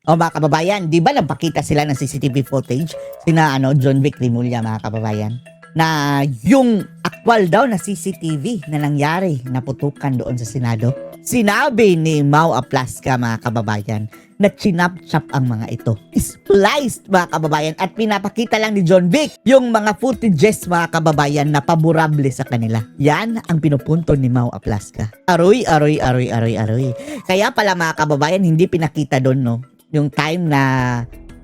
O mga kababayan, di ba nagpakita sila ng CCTV footage, sina John Vic Rimulya mga kababayan, na yung aktwal daw na CCTV na nangyari, naputukan doon sa Senado. Sinabi ni Mau Aplaska mga kababayan na chinap-chap ang mga ito. Spliced mga kababayan at pinapakita lang ni John Vic yung mga footages mga kababayan na paborable sa kanila. Yan ang pinupunto ni Mau Aplaska. Aroy. Kaya pala mga kababayan hindi pinakita doon no yung time na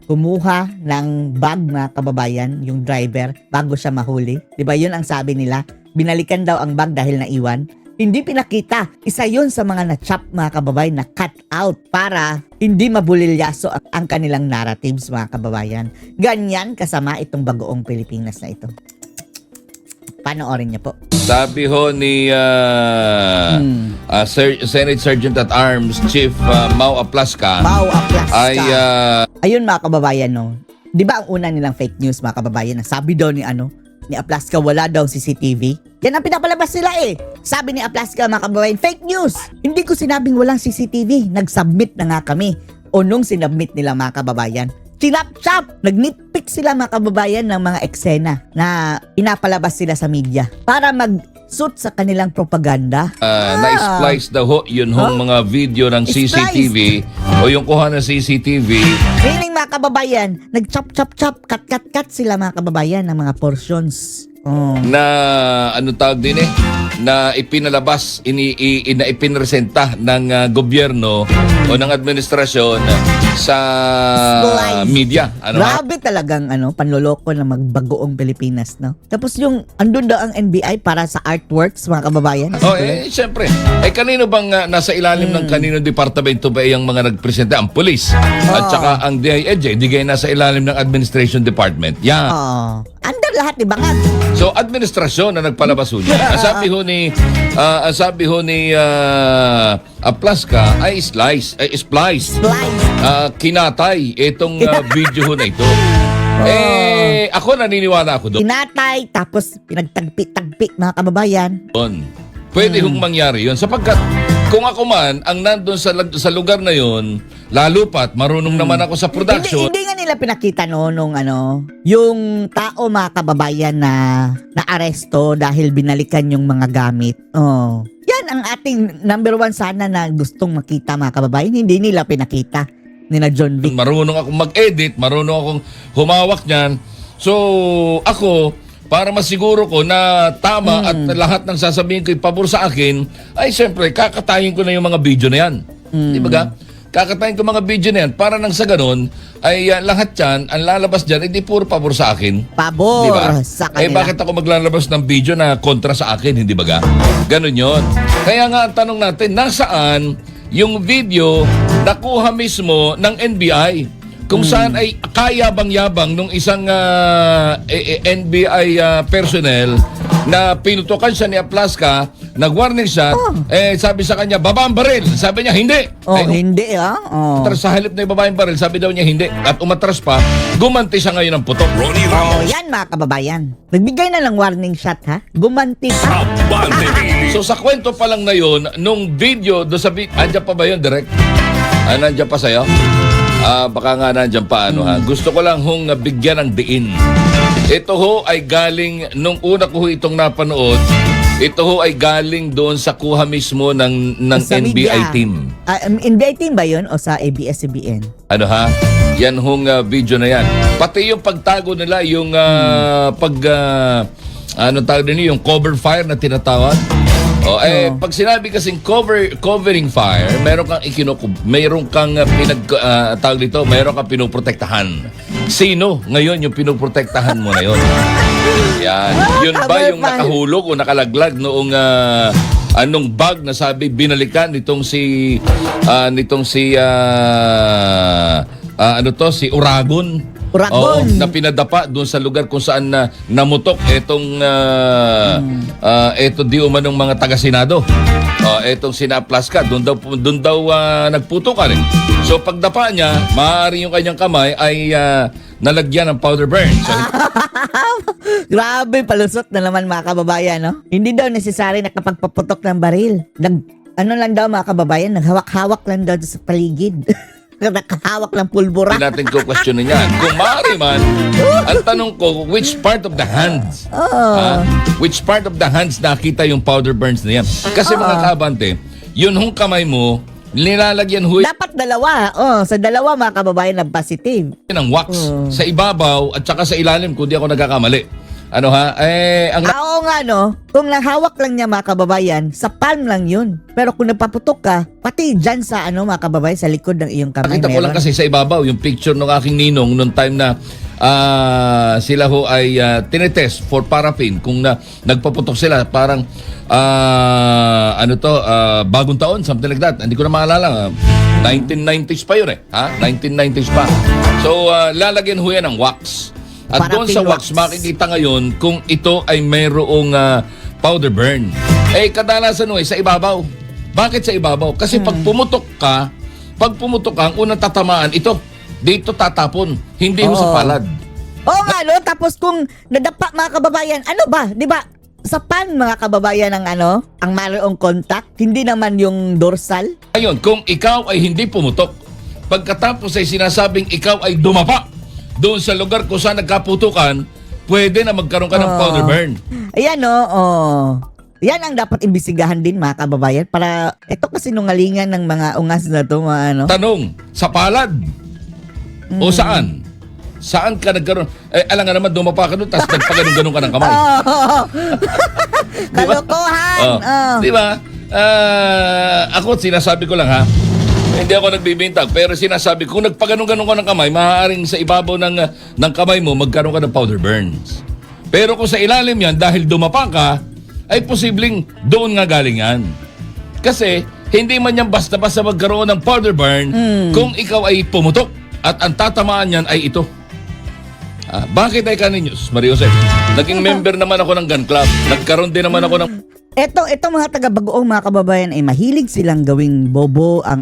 kumuha ng bag mga kababayan, yung driver, bago siya mahuli. Diba yun ang sabi nila? Binalikan daw ang bag dahil naiwan. Hindi pinakita. Isa yun sa mga na-chop mga kababayan na cut out para hindi mabulilyaso ang kanilang narratives mga kababayan. Ganyan kasama itong bagoong Pilipinas na ito. Panoorin niyo po. Sabi ho ni Senate Sergeant at Arms Chief Mau Aplaska. Mau Aplaska. Ay ayun mga kababayan no. 'Di ba ang una nilang fake news mga kababayan na sabi daw ni ni Aplaska wala daw CCTV. Yan ang pinapalabas nila eh. Sabi ni Aplaska mga kababayan, fake news. Hindi ko sinabing walang CCTV. Nag-submit na nga kami. O nung sinubmit nila mga kababayan, chilap-chap! Nag-nitpick sila mga kababayan ng mga eksena na pinapalabas sila sa media para mag-suit sa kanilang propaganda. Na-splice daw ho yun hong mga video ng CCTV o yung kuha ng CCTV. Meaning mga kababayan, nag-chop-chop-chop, cut-cut-cut sila mga kababayan ng mga portions. Na ano tawag din na ipinalabas, na ipinresenta ng gobyerno o ng administrasyon sa media. Grabe talagang panloloko ng magbagoong Pilipinas, no? Tapos yung andun daw ang NBI para sa artworks, mga kababayan. Siyempre. Kanino bang nasa ilalim ng kanino departamento ba yung mga nagpresenta? Ang police. At saka ang DILG, di kayo nasa ilalim ng administration department. Yan. Under lahat, di ba nga? So, administrasyon na nagpalabas niya. Ang sabi ho ni Aplaska ay splice. Kinatay itong video ho na ito. Ako naniniwala ako doon. Kinatay, tapos pinagtagpi-tagpi mga kababayan. Pwede hong mangyari yun. Sapagkat kung ako man ang nandun sa lugar na yun, lalo pat marunong naman ako sa production. Hindi nga nila pinakita nung yung tao mga kababayan na naaresto dahil binalikan yung mga gamit. Yan ang ating number one sana na gustong makita mga kababayan. Hindi nila pinakita nila John Vic. Marunong akong mag-edit, marunong akong humawak niyan. So, ako, para masiguro ko na tama at lahat ng sasabihin ko pabor sa akin, ay siyempre, kakatayin ko na yung mga video na yan. Di ba ga? Kakatayin ko mga video na yan para nang sa ganun, ay lahat yan, ang lalabas dyan, hindi puro pabor sa akin. Pabor diba? Sa kanila. Bakit ako maglalabas ng video na kontra sa akin, hindi ba ga? Ganun yon. Kaya nga ang tanong natin, nasaan yung video nakuha mismo ng NBI? Kung saan ay kayabang-yabang nung isang NBI personnel na pinutukan siya ni Aplaska, nag-warning shot, sabi sa kanya, baba ang baril. Sabi niya, hindi. Hindi Sa halip na ibaba yung baril, sabi daw niya, hindi. At umatras pa, gumanti siya ngayon ng putok. Yan mga kababayan. Nagbigay na ng warning shot ha. Gumanti pa. So sa kwento pa lang na yun, nung video, andyan pa ba yun, direct? Nandyan pa sa'yo? Baka nga nandyan pa ha. Gusto ko lang hong bigyan ng diin. Ito ho ay galing, nung una ko itong napanood, ito ho ay galing doon sa kuha mismo ng NBI media team. NBI team ba yun o sa ABS-CBN? Yan hong video na yan. Pati yung pagtago nila, yung yung cover fire na tinatawag. Pag sinabi kasing covering fire, meron kang meron kang pinoprotektahan. Sino ngayon yung pinoprotektahan mo na yun? Yan. Yun ba yung nakahulog o nakalaglag noong anong bag na sabi binalikan nitong si si Uragon? Na pinadapa doon sa lugar kung saan namutok etong eto di umanong mga taga-senado. Etong sina Aplaska, doon daw nagputukan . So pagdapa niya, maaari yung kanyang kamay ay nalagyan ng powder burn. So, grabe, palusot na naman mga kababayan, no? Hindi daw necessary na kapag paputok ng baril. Lang daw mga kababayan, naghawak-hawak lang daw sa paligid. nakahawak ng pulbura. Hindi natin ko questionin yan. Kung maaari man, ang tanong ko, which part of the hands? Which part of the hands nakita yung powder burns na yan? Kasi mga kabante, yun hong kamay mo, nilalagyan ho Dapat dalawa. Sa dalawa mga kababayan na positive. ng wax sa ibabaw at saka sa ilalim, kung di ako nagkakamali. Ano ha? Oo nga no, kung nahawak lang niya mga kababayan, sa palm lang yun. Pero kung napaputok ka, pati dyan sa mga kababayan, sa likod ng iyong kamay Nakita ko lang kasi sa ibabaw yung picture ng aking ninong noong time na sila ho ay tinetest for paraffin. Kung nagpaputok sila, parang bagong taon, something like that. Hindi ko na maalala. 1990s pa yun 1990s pa. So, lalagyan ho yan ng wax. At doon sa wax, makikita ngayon kung ito ay mayroong powder burn. Kadalasan sa ibabaw. Bakit sa ibabaw? Kasi pag pumutok ka, ang unang tatamaan, ito, dito tatapon, hindi mo sa palad. Oo nga no, tapos kung nadapa mga kababayan, ano ba, di ba? Sa pan mga kababayan ang ang mayroong contact, hindi naman yung dorsal. Ayun, kung ikaw ay hindi pumutok, pagkatapos ay sinasabing ikaw ay dumapa doon sa lugar kung saan nagkaputukan, pwede na magkaroon ka ng powder burn. Ayan Yan ang dapat imbisigahan din mga kababayan para ito kasi nungalingan ng mga ungas na to mga Tanong, sa palad? O saan? Saan ka nagkaroon? Alam nga naman, dumapa ka doon, tapos nagpaganon-ganon ka ng kamay. Kalokohan! Di ba? Ako, sinasabi ko lang hindi ako nagbibintag, pero sinasabi ko, kung nagpaganon-ganon ka ng kamay, maaaring sa ibabaw ng kamay mo, magkaroon ka ng powder burns. Pero kung sa ilalim yan, dahil dumapa ka, ay posibleng doon nga galing yan. Kasi, hindi man yan basta-basta magkaroon ng powder burn kung ikaw ay pumutok at ang tatamaan yan ay ito. Bakit ay kaninyos, Maria Jose? Naging member naman ako ng gun club. Nagkaroon din naman ako ng... Ito mga taga-Bagoong mga kababayan ay mahilig silang gawing bobo ang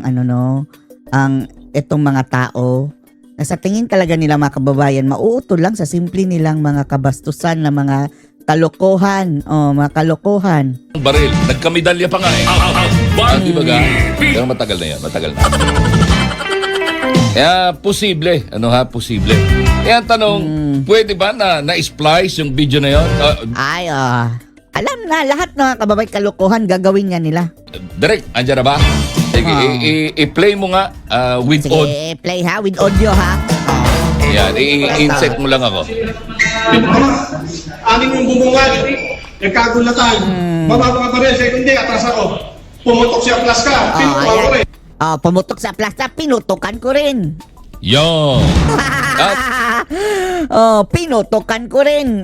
itong mga tao. Na sa tingin talaga nila mga kababayan, mauutol lang sa simple nilang mga kabastusan na mga kalokohan. Mga kalokohan. Baril. Nagkamedalya pa nga di ba ga? Pero matagal na yan. Matagal na. Posible. Posible. Ang tanong, pwede ba na-splice yung video na yun? Alam na, lahat ng kababayan kalokohan gagawin nga nila. Direk, andyan na ba? Sige, i-play mo nga with Sige, audio. play with audio Yan, i-insert mo lang ako. Aning yung bubungan, nagkagulatan. Mababa ka rin, second day, atras ako. Pumutok siya, plus ka. Pinutukan ko rin. Pumutok sa plaza, pinutukan ko rin. Yon. Pinutukan ko rin.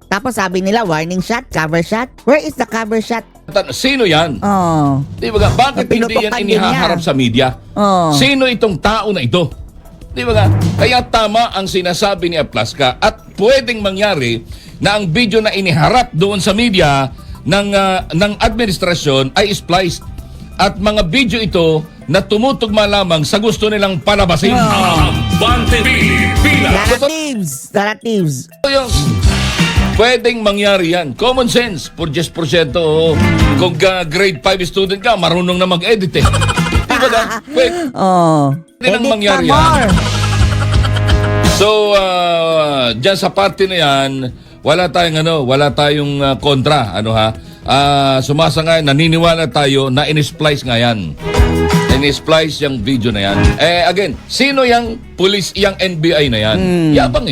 Tapos sabi nila, warning shot, cover shot. Where is the cover shot? Sino yan? Di ba ga? Bakit hindi yan Pinutukan din inihaharap niya. sa media? Sino itong tao na ito? Di ba ga? Kaya tama ang sinasabi ni Aplaska at pwedeng mangyari na ang video na iniharap doon sa media ng administrasyon ay spliced. At mga video ito na tumutugma lamang sa gusto nilang palabasin. Abante Pilipinas. Narratives. So, yung pwedeng mangyari yan. Common sense, for just porsyento. Kung grade 5 student ka, marunong na mag-edit Di ba na? Pwede nang mangyari yan. So, dyan sa party na yan, wala tayong kontra. Sumasangay, naniniwala tayo na in-splice nga yan. In-splice yung video na yan. Again, sino yung police, yung NBI na yan? Yabang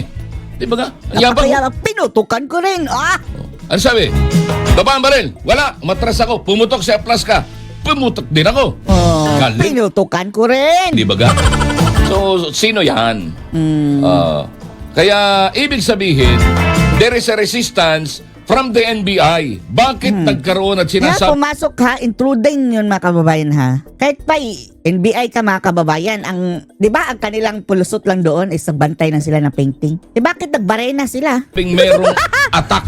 Di ba nga? Yabang. Kaya pinutukan ko rin. Ano sabi? Baba ang baril. Wala. Matras ako. Pumutok sa Aplaska. Pumutok din ako. Galing. Pinutukan ko rin. Di ba ga? So, sino yan? Kaya, ibig sabihin, there is a resistance from the NBI. Bakit nagkaroon at Kaya sinasabi? pumasok intruding yun mga kababayan Kahit pa NBI ka mga kababayan, di ba ang kanilang pulusot lang doon is nagbantay na sila ng painting. Bakit nagbarena sila? Merong attack.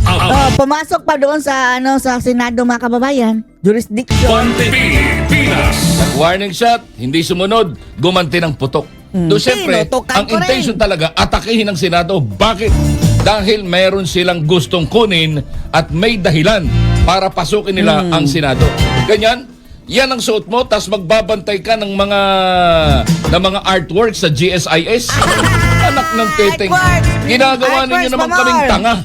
Pumasok pa doon sa sa Senado mga kababayan. Jurisdiction. Abante Pilipinas. Warning shot, hindi sumunod, gumanti ng putok. So, siyempre, Pinutukan ang ko rin. intention talaga, atakihin ng Senado. Bakit? Dahil meron silang gustong kunin at may dahilan para pasukin nila ang Senado. Ganyan, Yan ang suot mo, tapos magbabantay ka ng mga artwork sa GSIS. Anak ng teteng. Artworks! Ginagawa ninyo Artworks, naman Pamor! kaming tanga.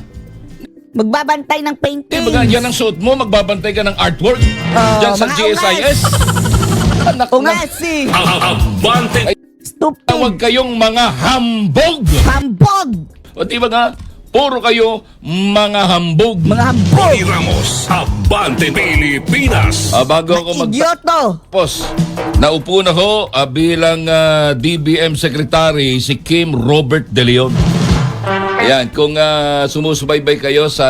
Magbabantay ng painting. Diba yan ang suot mo, magbabantay ka ng artwork dyan sa mga GSIS. Anak O ng... nga si Abante stupid. Tawag kayong mga hambog. Hambog. O diba nga, puro kayo mga hambog. Mga hambog. Tony Ramos. Abante Pilipinas. Bago ako Idioto. Tapos, naupo na ho bilang DBM Secretary si Kim Robert De Leon. Ayan, kung sumusubaybay kayo sa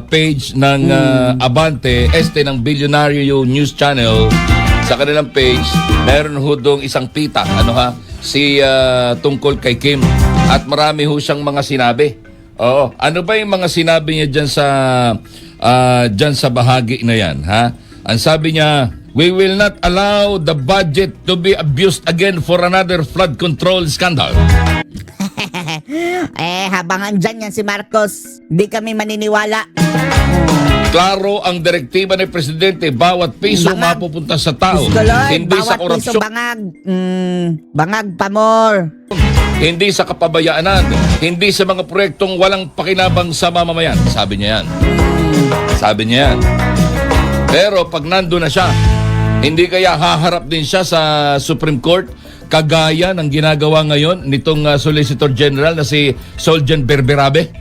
page ng Abante, ng Bilyonaryo News Channel, sa kanilang page, meron ho doong isang pita, tungkol kay Kim. At marami ho siyang mga sinabi. Oo, ano ba yung mga sinabi niya dyan sa bahagi na yan, ha? Ang sabi niya, we will not allow the budget to be abused again for another flood control scandal. Habang andyan yan si Marcos, di kami maniniwala. Klaro ang direktiba ng Presidente, bawat piso Bangag. mapupunta sa tao, Diyos ko, Lord, hindi sa bawat piso korupsyon, bangag. Bangag pa more. hindi sa kapabayaanan, hindi sa mga proyektong walang pakinabang sa mamamayan. Sabi niya yan. Sabi niya yan. Pero pag nandun na siya, hindi kaya haharap din siya sa Supreme Court kagaya ng ginagawa ngayon nitong Solicitor General na si Soljan Berberabe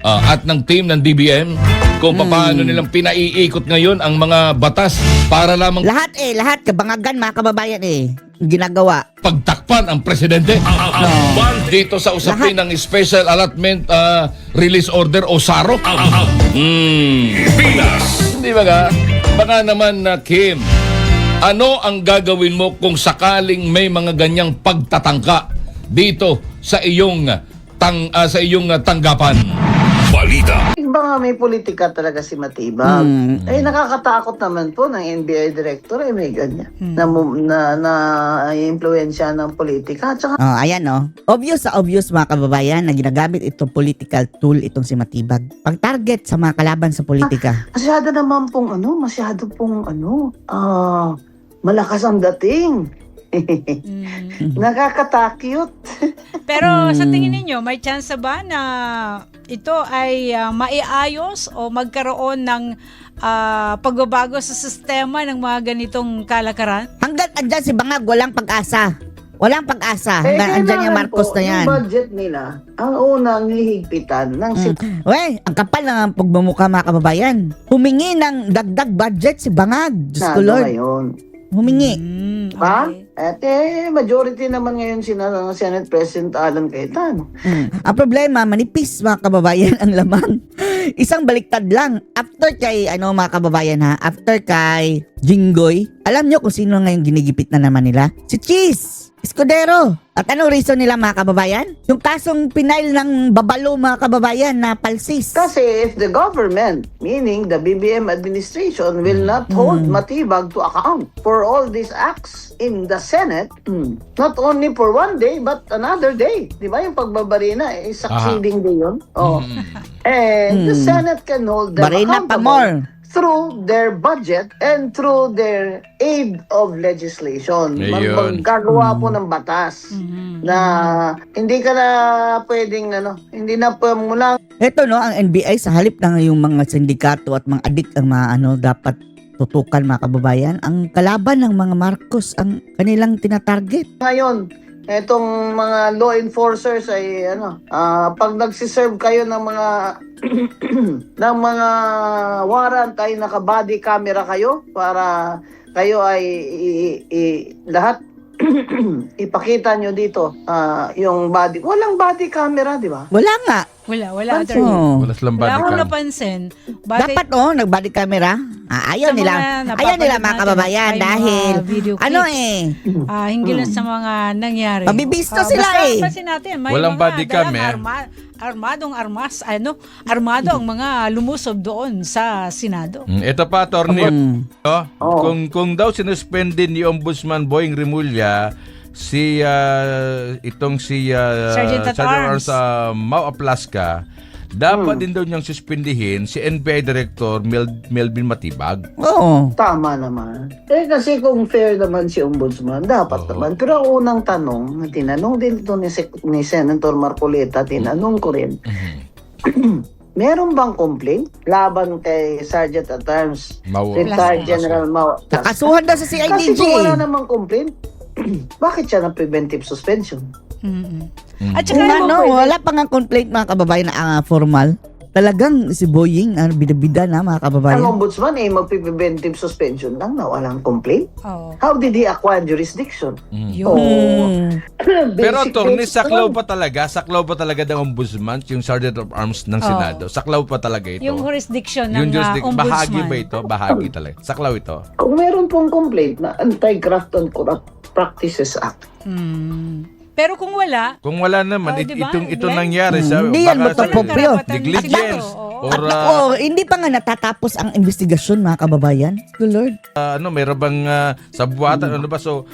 at ng team ng DBM kung paano nilang pinaiikot ngayon ang mga batas para lamang Lahat kabangagan mga kababayan ginagawa. pagtakpan ang presidente Abante dito sa usapin ng Special Allotment Release Order o SARO. Pilipinas. Hindi ba ga? Baka naman na Kim, ano ang gagawin mo kung sakaling may mga ganyang pagtatangka dito sa iyong tanggapan? Balita. Iba nga may politika talaga si Matibag. Nakakatakot naman po ng NBI director may ganyan. Na impluwensya ng politika. At saka Ayan Obvious mga kababayan na ginagamit itong political tool itong si Matibag. Pag-target sa mga kalaban sa politika. masyado naman pong malakas ang dating. Nakakatakyot. Pero sa tingin ninyo, may chance ba na ito ay maiayos o magkaroon ng pagbabago sa sistema ng mga ganitong kalakaran? Hanggat andyan si Bangag, walang pag-asa. Walang pag-asa. Hanggang andyan yung Marcos na yan. Yung budget nila, ang unang hihigpitan ng Wey, ang kapal ng pagmumukha mga kababayan. Humingi ng dagdag budget si Bangag. Diyos ko Lord. ngayon. Humingi. Ha? At majority naman ngayon Senate President Alan Cayetano. Ang problema, manipis mga kababayan ang laman. Isang baliktad lang. After kay, mga kababayan after kay Jinggoy, alam nyo kung sino ngayon ginigipit na naman nila? Si Cheese Escudero. At anong reason nila mga kababayan? Yung kasong pinail ng babalo mga kababayan na palsis. Kasi if the government, meaning the BBM administration, will not hold Matibag to account for all these acts in the Senate, not only for one day, but another day. Di ba yung pagbabarina, succeeding day yun? The Senate can hold them Barina pa accountable more. through their budget and through their aid of legislation. Maggagawa po ng batas na hindi ka na pwedeng hindi na mula. Ito ang NBI sa halip na yung mga sindikato at mga adik ang mga dapat tutukan mga kababayan. Ang kalaban ng mga Marcos ang kanilang tinatarget. Ngayon, etong mga law enforcers ay pag nagsiserve kayo ng mga ng mga warrant ay naka-body camera kayo para kayo ay lahat ipakita nyo dito yung body. Walang body camera, di ba? Wala nga. Wala. Oh. Wala silang Wala body akong cam. napansin. Dapat nag-body camera. Ayaw Sa nila. mga Ayaw napapanood nila mga natin kababayan ay mga dahil video clips. Hinggil sa mga nangyari. Mabibisto sila basta pansin natin, may Walang mga body cam, dalang armado ang mga lumusob doon sa Senado. Ito pa, attorney. Kung daw sinuspendin ni Ombudsman Boying Rimulya si Sergeant at Arms. Mau Aplasca, dapat din daw niyang suspindihin si NBI Director Melvin Matibag. Oo. Tama naman. Kasi kung fair naman si Ombudsman, dapat naman. Pero ang unang tanong, na tinanong din ito ni Senator Marcoleta, tinanong ko rin, meron bang complaint laban kay Sergeant at Arms, Retired General Mau? Nakasuhan daw sa Kasi CIDG. kung wala namang complaint, bakit siya ng preventive suspension? At Kung saka ano, wala pa nga complaint mga kababayan na formal. Talagang si Boying, bida-bida na mga Ang kababayan. ombudsman magpe-preventive suspension lang na walang complaint. Oh, How did he acquire jurisdiction? yun. Pero Basic attorney, basic saklaw lang. pa talaga ng ombudsman, yung Sergeant of Arms ng Senado. Saklaw pa talaga ito. Yung jurisdiction Yung ng jurisdiction, ombudsman. bahagi ba ito? Bahagi talaga. Saklaw ito. Kung meron pong complaint na Anti-Graft and Corrupt Practices Act, Pero kung wala, Kung wala naman, diba, ito Glenn? nangyari sa Hindi yan baka sa- magpapopyo. negligence Oo. or Hindi pa nga natatapos ang investigasyon mga kababayan. Good Lord. mayroon bang sabuatan, ano ba? So,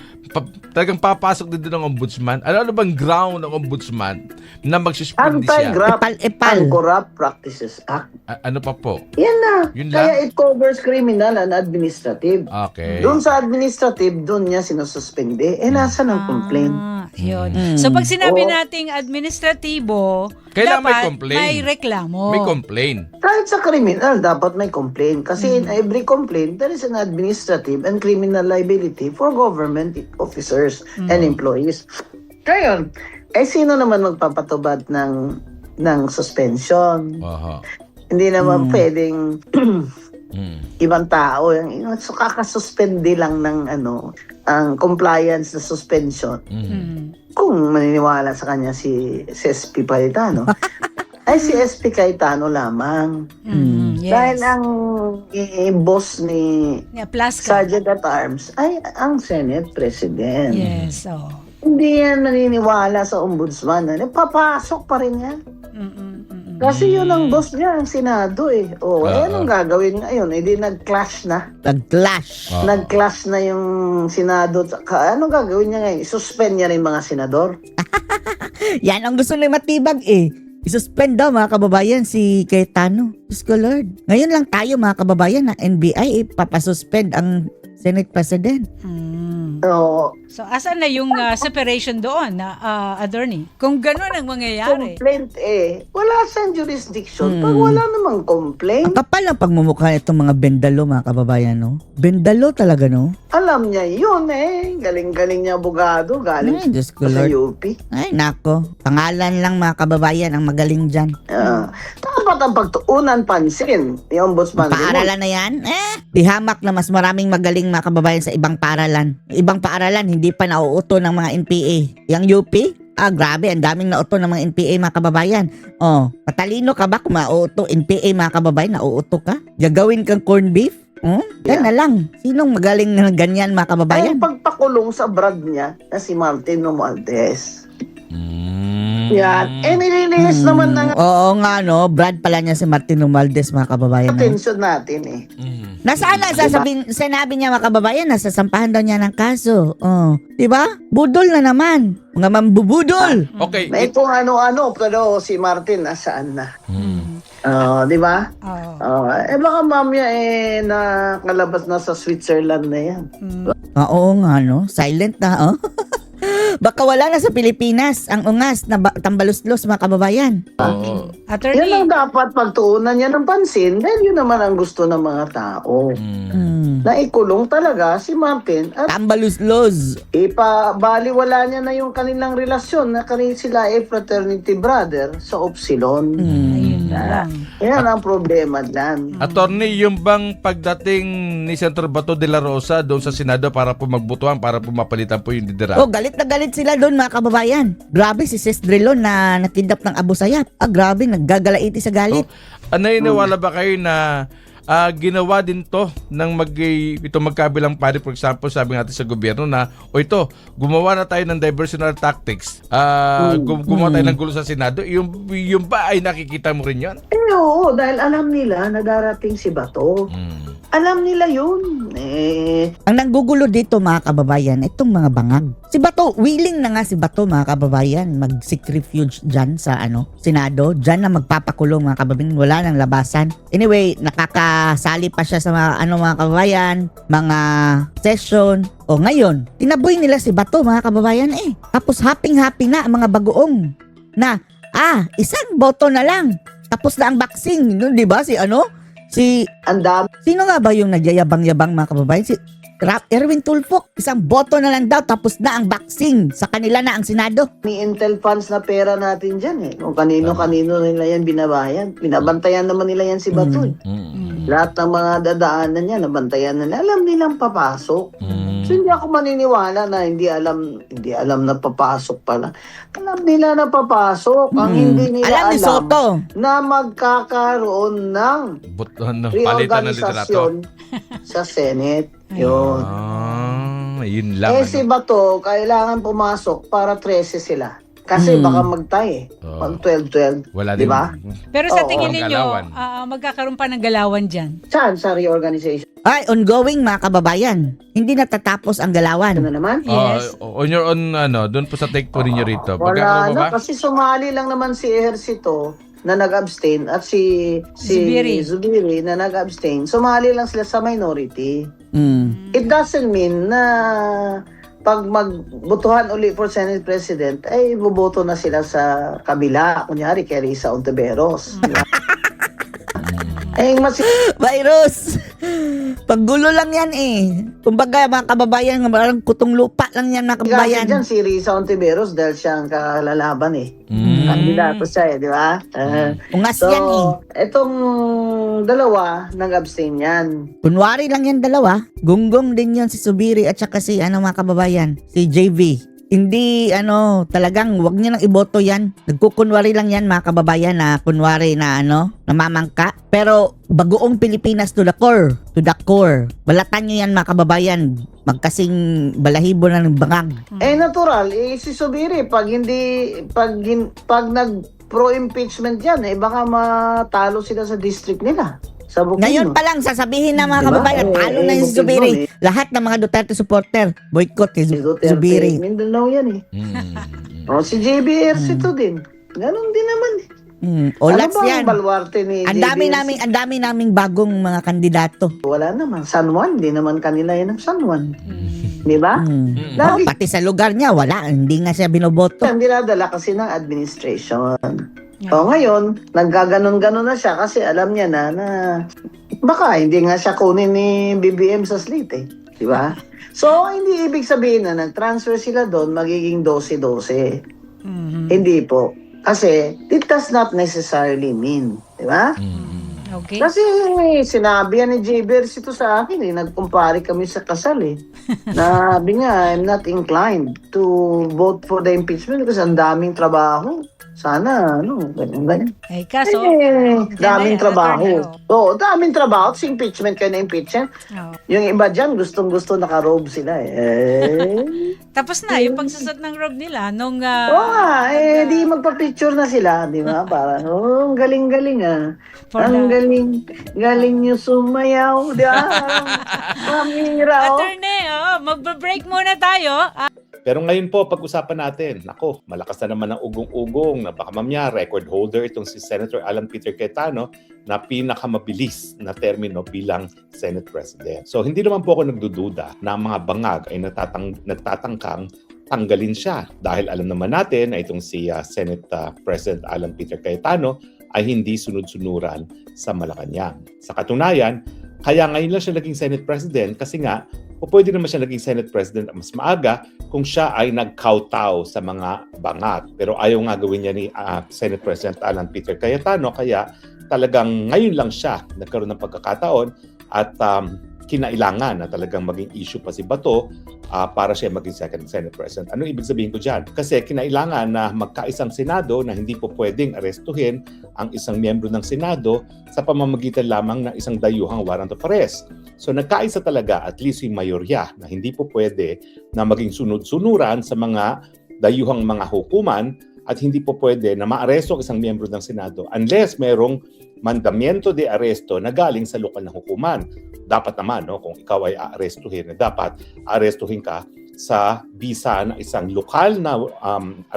talagang papasok din doon ng ombudsman. Ano bang ground ng ombudsman na magsuspindi siya? Anti-Graft Epal. and Corrupt Practices Act. Ano pa po? Yan na. Yun Kaya lang? it covers criminal and administrative. Okay. Doon sa administrative, doon niya sinususpende. Nasa ng complaint. Yun. So pag sinabi Oo. nating administratibo, Kailangan may dapat complaint. may reklamo. May complaint. Kahit sa criminal, dapat may complaint. Kasi in every complaint, there is an administrative and criminal liability for government officers and employees. Ngayon, sino naman magpapatubad ng suspension? Aha. Hindi naman pwedeng Mm. ibang tao. So, kakasuspende lang ng ang compliance na suspension. Kung maniniwala sa kanya si SP Cayetano, ay si SP Cayetano lamang. Yes. Dahil ang boss ni Yeah, plus ka. Sergeant at Arms ay ang Senate President. Yes. Oh. Hindi yan maniniwala sa ombudsman. Papasok pa rin yan. Kasi yun ang boss niya, ang Senado eh. Anong gagawin ngayon? Di nag-clash na. Nag-clash. Nag-clash na yung Senado. Anong gagawin niya ngayon? Suspend niya rin mga senador? Yan ang gusto ni Matibag eh. Isuspend daw mga kababayan si Cayetano. Diyos ko Lord. Ngayon lang tayo mga kababayan na NBI papasuspend ang Senate President. So, So, asan na yung separation doon, attorney? Kung gano'n ang mangyayari. complaint wala siyang jurisdiction. Pag wala namang complaint, Ang kapal ng pagmumukha itong mga bendalo mga kababayan, no? Bendalo talaga, no? alam niya yun Galing-galing niya abogado. Galing Ay, Diyos ko sa Lord. UP. Ay, nako. Pangalan lang mga kababayan ang magaling dyan. Dapat ang pagtuunan pansin. Yung ombudsman. Paaralan na yan? Dihamak na mas maraming magaling mga kababayan sa ibang paaralan. Ibang paaralan, hindi pa nauuto ng mga NPA. Yung UP? Grabe, ang daming nauuto ng mga NPA mga kababayan. Matalino ka ba kung mauuto NPA mga kababayan? Nauuto ka? Gagawin kang corned beef? Yan na lang. Sinong magaling na ganyan mga Ay, kababayan? pagpakulong sa brad niya na si Martin Romualdez. Mm. Yan. Nililihis naman ng Oo nga, no? Brad pala niya si Martin Romualdez mga kababayan. No? attention natin Nasaan na sinabi niya mga kababayan, nasasampahan daw niya ng kaso. Di ba? Budol na naman. Mga mambubudol. Okay. May kung ano-ano, pero si Martin nasaan na. Di ba? Oh. Baka mamaya nakalabas na sa Switzerland na yan. Oo nga, no? Silent na, oh. Baka wala na sa Pilipinas ang ungas na tambaluslos mga kababayan. Oo. Attorney, Yan ang dapat pagtuunan niya ng pansin dahil yun naman ang gusto ng mga tao. Na ikulong talaga si Martin at Tambaluslos. ipabaliwala niya na yung kanilang relasyon na sila ay fraternity brother sa Upsilon. ayun na lang. Yan ang problema dyan. Attorney, yung bang pagdating ni Senator Bato de la Rosa doon sa Senado para po magbutuhan, para po mapalitan po yung liderato? Galit na galit sila doon mga kababayan. Grabe si Sis Drilon na nakidnap ng Abu Sayyaf. Grabe, naggagalaiti sa galit. Naniniwala ba kayo na ginawa din to ng magkabilang pari, for example, sabi natin sa gobyerno na gumawa na tayo ng diversionary tactics, gumawa tayo ng gulo sa Senado, yung ba ay nakikita mo rin yan? Oo, dahil alam nila na darating si Bato. Alam nila yun. Ang nanggugulo dito mga kababayan, itong mga bangag. Si Bato, willing na nga si Bato mga kababayan, mag-seek refuge dyan sa Senado. Dyan na magpapakulong mga kababayan, wala nang labasan. Anyway, nakakasali pa siya sa mga kababayan, mga session. O ngayon, tinaboy nila si Bato mga kababayan Tapos happy-happy na ang mga bagoong na, isang boto na lang. Tapos na ang boxing, no, di ba? Ang dami Sino nga ba yung nagyayabang-yabang mga kababayan? Si Erwin Tulfo, isang boto na lang daw tapos na ang boxing. Sa kanila na ang Senado. Intel funds na pera natin dyan Kung kanino-kanino nila yan binabayan. Binabantayan naman nila yan si Bato Lahat ng mga dadaanan niya, nabantayan na nila. Alam nilang papasok. So hindi ako maniniwala na hindi alam na papasok pala. Alam nila na papasok. Ang hindi nila Alam ni Soto. na magkakaroon ng Palitan ng liderato. reorganisasyon sa Senate. Yun. Yun lang. Si Bato, kailangan pumasok para 13 sila. Kasi baka magtay Pag 12-12. Wala Di din. ba? Pero sa Oo. tingin ninyo, Galawan. magkakaroon pa ng galawan dyan? Saan? Sa reorganization Ay, ongoing mga kababayan. Hindi natatapos ang galawan. na naman? Yes. On your own, doon po sa take po ninyo rito. Wala Magkakaroon na. ba? Kasi sumali lang naman si Ejercito na nag-abstain at si Zubiri na nag-abstain. Sumali lang sila sa minority. It doesn't mean na pag magbotohan uli for Senate President, ay boboto na sila sa kabila. Kunyari, kay Risa Ontiveros. Virus! Paggulo lang yan Kumbaga mga kababayan, parang kutong lupa lang yan mga kababayan. Dyan si Risa Ontiveros dahil siya ang kalalaban Kandidato siya di ba? Ungas yan Itong dalawa, nag-abstain yan. Kunwari lang yan dalawa. Gunggong din yon si Subiri at saka si mga kababayan, si JV. Hindi talagang wag niyo nang iboto yan. Nagkukunwari lang yan mga kababayan na kunwari na namamangka. Pero bagoong Pilipinas to the core. To the core. Balatan niyo yan mga kababayan. Magkasing balahibo na ng bangag. Natural, si Subiri, pag nag pro-impeachment yan, baka matalo sila sa district nila. Sa Bukidnon. Ngayon pa lang sasabihin na mga Diba? kababayan, talo na yung Bukidnon, Zubiri. Lahat ng mga Duterte supporter, boycott Si Duterte, Zubiri. Mindanao yan si JBRC to din. Ganon din naman Olats ano ba yan. ang baluarte ni Ang dami naming bagong mga kandidato. Wala naman. San Juan, di naman kanila yan ang San Juan. Di ba? Lagi Pati sa lugar niya, wala. Hindi nga siya binoboto. ang dinadala kasi ng administration. Ngayon, naggaganon-ganon na siya kasi alam niya na baka hindi nga siya kunin ni BBM sa slate Di ba? So, hindi ibig sabihin na nag-transfer sila doon, magiging 12-12. Hindi po. Kasi, it does not necessarily mean. Di ba? Okay. Kasi sinabi yan ni JBRC ito sa akin nagkumpare kami sa kasal Sabi niya, I'm not inclined to vote for the impeachment kasi ang daming trabaho. Sana, ganyan. Kaso, Daming trabaho. attorney, Oo, daming trabaho. Sa impeachment kayo na impeachment. Yung iba dyan, gustong-gusto nakarobe sila Tapos na, yung pagsusot ng robe nila nung... Oo nga, di magpa-picture na sila, di ba? Parang, ang galing-galing Ang galing nyo sumayaw, di ba? Mamira, Attorney, magbe-break muna tayo. Pero ngayon po, pag-usapan natin, malakas na naman ang ugong-ugong na baka mamaya record holder itong si Senator Alan Peter Cayetano na pinakamabilis na termino bilang Senate President. So hindi naman po ako nagdududa na ang mga bangag ay nagtatangkang tanggalin siya dahil alam naman natin na itong si Senate President Alan Peter Cayetano ay hindi sunod-sunuran sa Malacanang. Sa katunayan, kaya ngayon lang siya naging Senate President kasi nga pwede naman siya naging Senate President mas maaga kung siya ay nagkowtow sa mga bangag. Pero ayaw nga gawin niya ni Senate President Alan Peter Cayetano kaya talagang ngayon lang siya nagkaroon ng pagkakataon at kinailangan na talagang maging issue pa si Bato para siya maging second Senate President. Anong ibig sabihin ko dyan? Kasi kinailangan na magkaisang Senado na hindi po pwedeng arestuhin ang isang miyembro ng Senado sa pamamagitan lamang ng isang dayuhang warrant of arrest. So nagkaisa talaga at least yung mayorya na hindi po pwede na maging sunod-sunuran sa mga dayuhang mga hukuman at hindi po pwede na maaresto ang isang miyembro ng Senado unless merong mandamiento de aresto na galing sa lokal na hukuman. dapat naman, no, kung ikaw ay aarestuhin, dapat aarestuhin ka sa bisa ng isang lokal na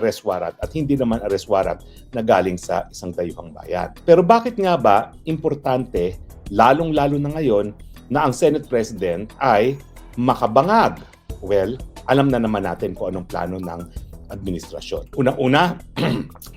arrest warrant at hindi naman arrest warrant na galing sa isang dayuhang bayan. Pero bakit nga ba importante, lalong-lalo na ngayon, na ang Senate President ay makabangag? Well, alam na naman natin kung anong plano ng administrasyon. Unang-una,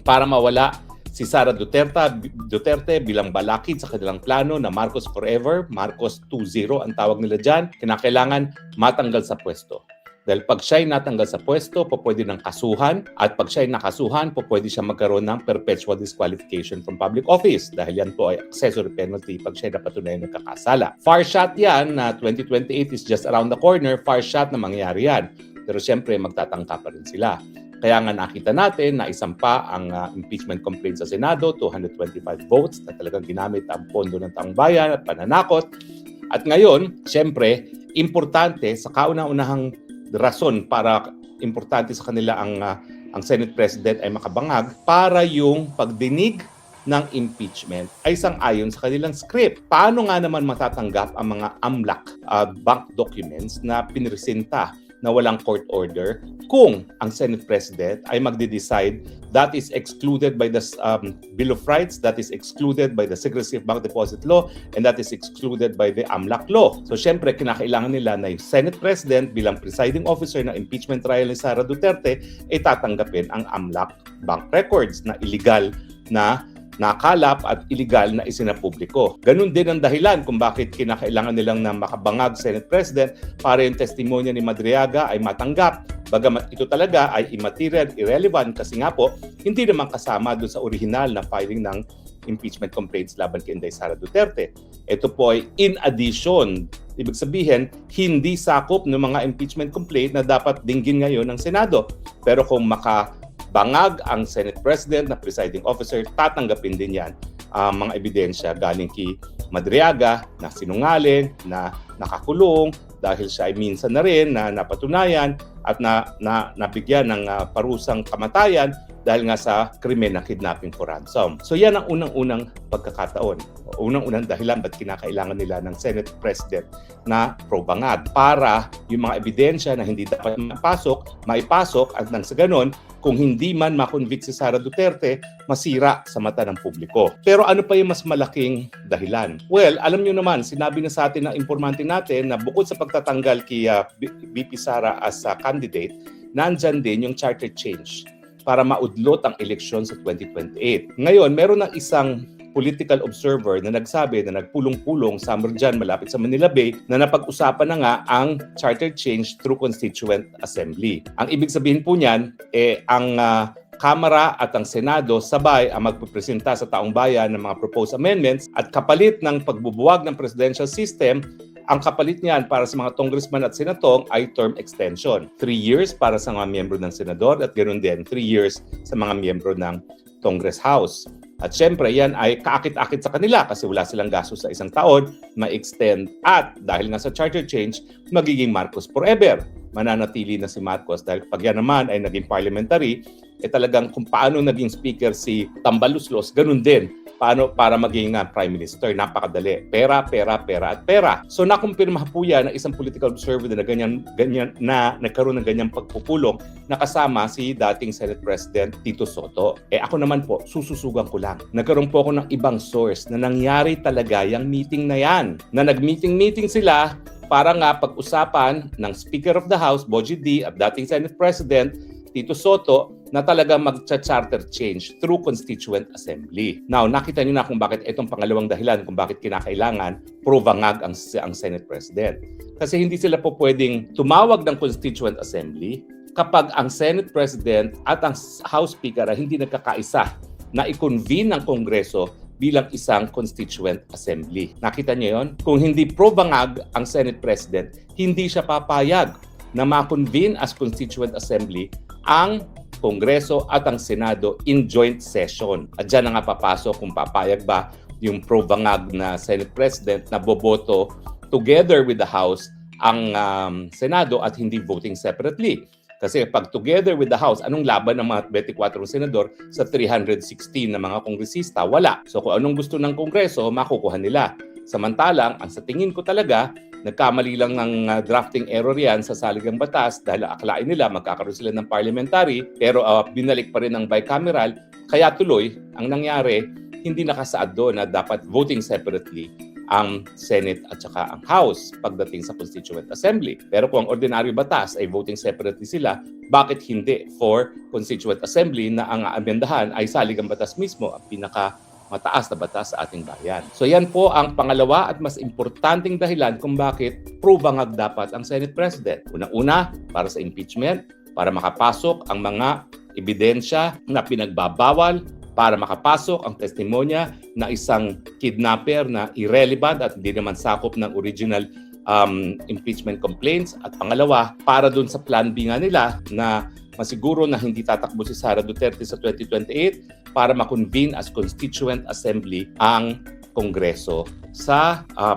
para mawala si Sara Duterte bilang balakid sa kanilang plano na Marcos Forever, Marcos 2.0 ang tawag nila dyan, kinakailangan matanggal sa pwesto. Dahil pag siya'y natanggal sa pwesto, pwede ng kasuhan, at pag siya'y nakasuhan, pwede siya magkaroon ng perpetual disqualification from public office. Dahil yan po ay accessory penalty pag siya'y napatunayan nagkakasala. Far shot yan na 2028 is just around the corner, far shot na mangyayari yan. Pero siyempre, magtatangka pa rin sila. Kaya nga nakita natin na isampa ang impeachment complaint sa Senado, 225 votes na talagang ginamit ang pondo ng taong bayan at pananakot. At ngayon, siyempre, importante sa kauna-unahang rason para importante sa kanila ang Senate President ay makabangag para yung pagdinig ng impeachment ay sang-ayon sa kanilang script. Paano nga naman matatanggap ang mga AMLAC bank documents na pinresenta na walang court order kung ang Senate President ay magde-decide that is excluded by the Bill of Rights, that is excluded by the Secrecy of Bank Deposit Law, and that is excluded by the AMLAC Law. So syempre, kinakailangan nila na yung Senate President bilang presiding officer ng impeachment trial ni Sara Duterte ay tatanggapin ang AMLAC bank records na illegal na nakalap at illegal na isinapubliko. Ganun din ang dahilan kung bakit kinakailangan nilang na makabangag Senate President para yung testimonya ni Madriaga ay matanggap. Bagamat ito talaga ay immaterial, irrelevant kasi nga po, hindi naman kasama doon sa original na filing ng impeachment complaints laban kay Inday Sara Duterte. Ito po ay in addition. Ibig sabihin, hindi sakop ng mga impeachment complaint na dapat dinggin ngayon ng Senado. Pero kung makabangag ang Senate President na presiding officer, tatanggapin din yan mga ebidensya galing kay Madriaga na sinungaling, na nakakulong dahil siya ay minsan na rin na napatunayan at nabigyan ng parusang kamatayan dahil nga sa krimen ng kidnapping for ransom. So yan ang unang-unang pagkakataon. Unang-unang dahilan ba't kinakailangan nila ng Senate President na probangag para yung mga ebidensya na hindi dapat maipasok at nang sa ganon, kung hindi man makonvict si Sara Duterte, masira sa mata ng publiko. Pero ano pa yung mas malaking dahilan? Well, alam nyo naman, sinabi na sa atin ng informante natin na bukod sa pagtatanggal kay VP Sara as candidate, nandyan din yung charter change para maudlot ang eleksyon sa 2028. Ngayon, meron ng isang political observer na nagsabi na nagpulong-pulong summer dyan malapit sa Manila Bay na napag-usapan na nga ang charter change through Constituent Assembly. Ang ibig sabihin po niyan, ang Kamara at ang Senado sabay ang magpipresenta sa taong bayan ng mga proposed amendments at kapalit ng pagbubuwag ng presidential system, ang kapalit niyan para sa mga congressman at senatong ay term extension. 3 years para sa mga miyembro ng senador at ganoon din 3 years sa mga miyembro ng Congress House. At syempre, yan ay kaakit-akit sa kanila kasi wala silang gastos sa isang taon, ma-extend at dahil nga sa charter change, magiging Marcos forever. Mananatili na si Marcos dahil pag yan naman ay naging parliamentary, talagang kung paano naging speaker si Tambaluslos, ganun din. Paano para maging prime minister? Napakadali. Pera, pera, pera at pera. So nakumpirma po yan ng isang political observer na ganyan na nagkaroon ng ganyang pagpupulong na kasama si dating Senate President Tito Soto. Ako naman po, sususugan ko lang. Nagkaroon po ako ng ibang source na nangyari talaga yung meeting na yan. Na nag-meeting sila para nga pag-usapan ng Speaker of the House, Bogie D, at dating Senate President Tito Soto na talaga mag-charter change through Constituent Assembly. Now, nakita niyo na kung bakit itong pangalawang dahilan kung bakit kinakailangan probangag ang Senate President. Kasi hindi sila po pwedeng tumawag ng Constituent Assembly kapag ang Senate President at ang House Speaker ay hindi nagkakaisa na i-convene ng Kongreso bilang isang Constituent Assembly. Nakita niyo yon? Kung hindi probangag ang Senate President, hindi siya papayag na ma-convene as Constituent Assembly ang Kongreso at ang Senado in joint session. At dyan na nga papasok kung papayag ba yung probangag na Senate President na boboto together with the House ang Senado at hindi voting separately. Kasi pag together with the House, anong laban ng mga 24 senador sa 316 na mga kongresista? Wala. So kung anong gusto ng Kongreso, makukuha nila. Samantalang, ang sa tingin ko talaga, nagkamali lang ng drafting error yan sa saligang batas dahil akalain nila magkakaroon sila ng parliamentary pero binalik pa rin ng bicameral. Kaya tuloy, ang nangyari, hindi nakasaad doon na dapat voting separately ang Senate at saka ang House pagdating sa Constituent Assembly. Pero kung ang ordinaryo batas ay voting separately sila, bakit hindi for Constituent Assembly na ang amendahan ay saligang batas mismo ang mataas na batas sa ating bayan. So yan po ang pangalawa at mas importanteng dahilan kung bakit prove-angag dapat ang Senate President. Una-una, para sa impeachment, para makapasok ang mga ebidensya na pinagbabawal, para makapasok ang testimonya na isang kidnapper na irrelevant at hindi naman sakop ng original impeachment complaints. At pangalawa, para dun sa plan B nga nila na masiguro na hindi tatakbo si Sara Duterte sa 2028 para makonvene as Constituent Assembly ang Kongreso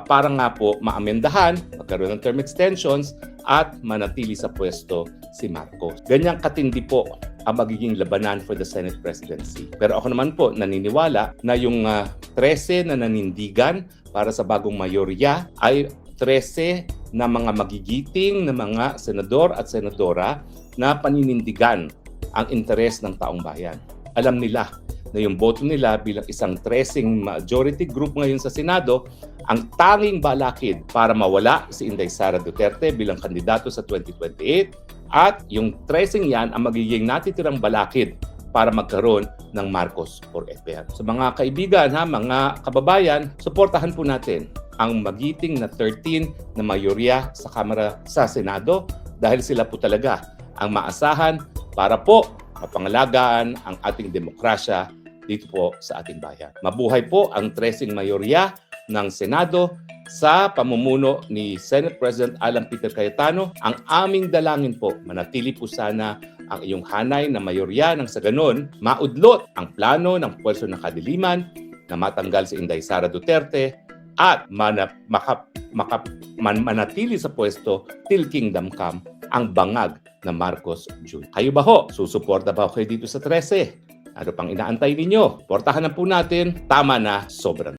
para nga po maamendahan, magkaroon ng term extensions at manatili sa pwesto si Marcos. Ganyang katindi po ang magiging labanan for the Senate presidency. Pero ako naman po naniniwala na yung 13 na nanindigan para sa bagong mayorya ay 13 na mga magigiting na mga senador at senadora na paninindigan ang interes ng taong bayan. Alam nila na yung boto nila bilang isang 13 majority group ngayon sa Senado ang tanging balakid para mawala si Inday Sara Duterte bilang kandidato sa 2028 at yung 13 yan ang magiging natitirang balakid para magkaroon ng Marcos forever. So mga kaibigan, mga kababayan, suportahan po natin ang magiting na 13 na mayorya sa Kamara sa Senado dahil sila po talaga ang maasahan para po mapangalagaan ang ating demokrasya dito po sa ating bayan. Mabuhay po ang 13 mayorya ng Senado sa pamumuno ni Senate President Alan Peter Cayetano. Ang aming dalangin po, manatili po sana ang iyong hanay na mayorya nang sa ganon, maudlot ang plano ng Puwersa ng Kadiliman na matanggal si Inday Sara Duterte at manatili sa pwesto till kingdom come ang bangag na Marcos Jr. Kayo ba ho? Susuporta ba kayo dito sa 13? Ano pang inaantay ninyo? Portahan na po natin. Tama na, sobrang.